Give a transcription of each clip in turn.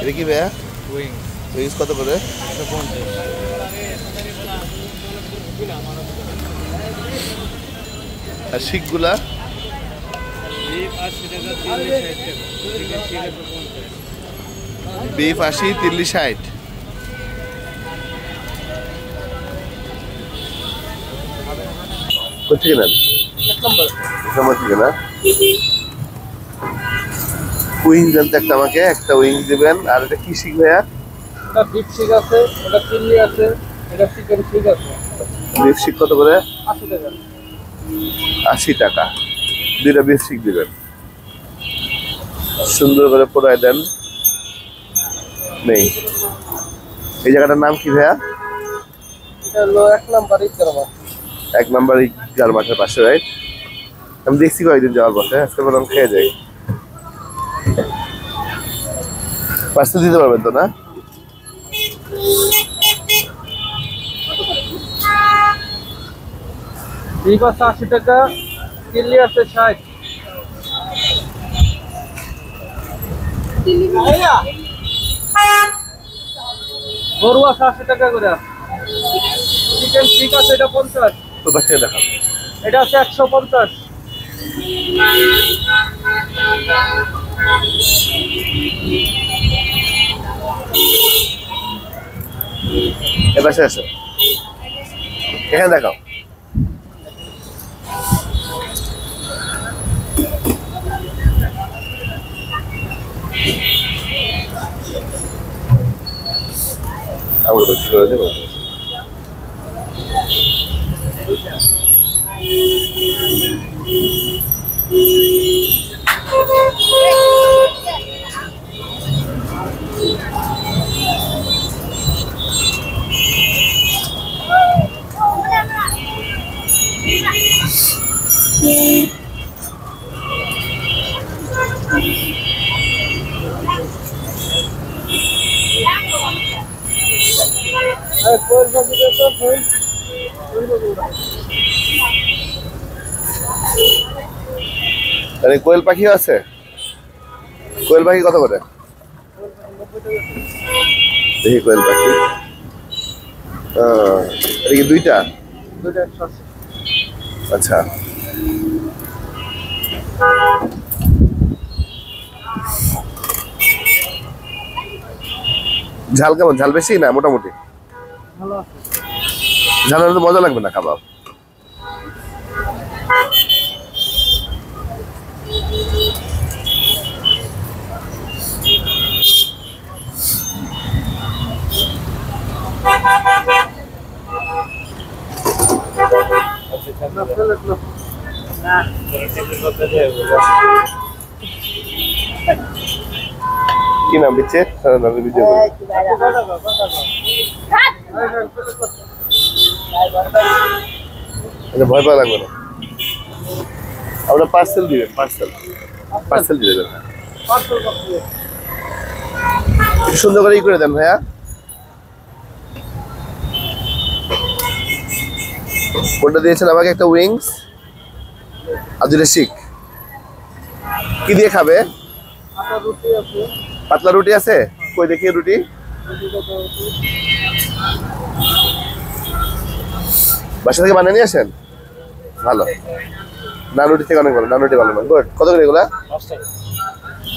এটা কি ভাইয়া? উইংস কত করে? আর শিকগুলা? Beef 80, chilli 60। কোথায় নেন? না উইংস দেন তো একটা, আমাকে একটা উইংস দিবেন। আর এটা কি শিক ভাইয়া? এটা বিফ শিক আছে, এটা চিলি আছে, এটা চিকেন শিক আছে। বিফ শিক কত করে? 80 টাকা। 80 টাকা। দুইটা বিফ শিক দিবেন, সুন্দর করে পোড়ায় দেন। নেই, এই জায়গাটার নাম কি ভাইয়া? এটা হলো 1 নাম্বার ইটকার মাঠ। 1 নাম্বার ইটকার মাঠের পাশে, রাইট? আমি দেখছি কয়েকদিন যাওয়ার পথে, আজকে বরং খেয়ে যাই। পার্সেল দিতে পারবেন তো না? বিফ আছে 80 টাকা, চিলি আছে 60। গরু আছে 80 টাকা করে। চিকেন শিক আছে, এটা 50। তো বাচ্চাকে দেখান। এটা আছে 150। এবার আসো, এখানে দেখাও। আমার বেশি করে দেবো। কোয়েল পাখিও আছে? কোয়েল পাখি কত করে? দেখি কোয়েল পাখি। এটা কি দুইটা? আচ্ছা, ঝাল কেমন? ঝাল বেশি না মোটামুটি? ঝাল হলে তো মজা লাগবে না খাবার। কি নাম দিচ্ছে? ভয় পাওয়া লাগবে না, আমরা পার্সেল দিবেন। পার্সেল দিয়ে দেবেন, সুন্দর করে করে দেন ভাইয়া। কোনটা দিয়েছেন আমাকে? একটা উইংস আর দুটো শিক। কি দিয়ে খাবে? পাতলা রুটি আছে? কই দেখি রুটি। বাসা থেকে বানিয়ে নিয়ে আসেন? ভালো, নান রুটি থেকে অনেক ভালো। নান রুটি ভালো না। গুড। কত করে এগুলা?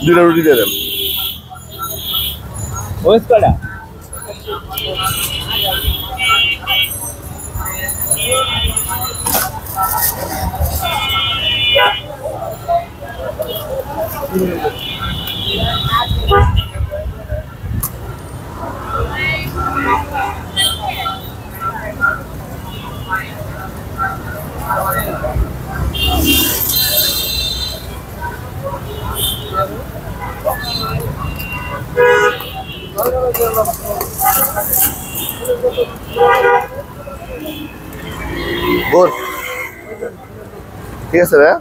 2টা রুটি দিয়ে দেন। গুড, ঠিক আছে ভাইয়া।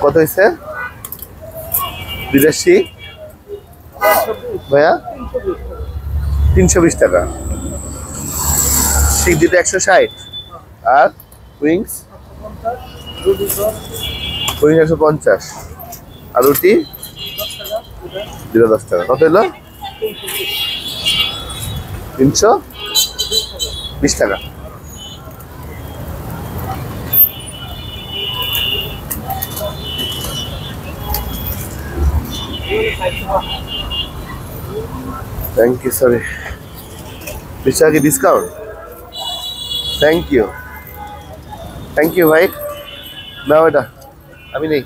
কত হয়েছে? 2টা শিক ভাইয়া 320 টাকা। শিক দিতে 160 আর উইংস 150 আর রুটি দুটো 10 টাকা। কত হলো? 320 টাকা। থ্যাংক ইউ, সরি 20 টাকা কি ডিসকাউন্ট? থ্যাংক ইউ ভাই। নাও এটা আমি নেই।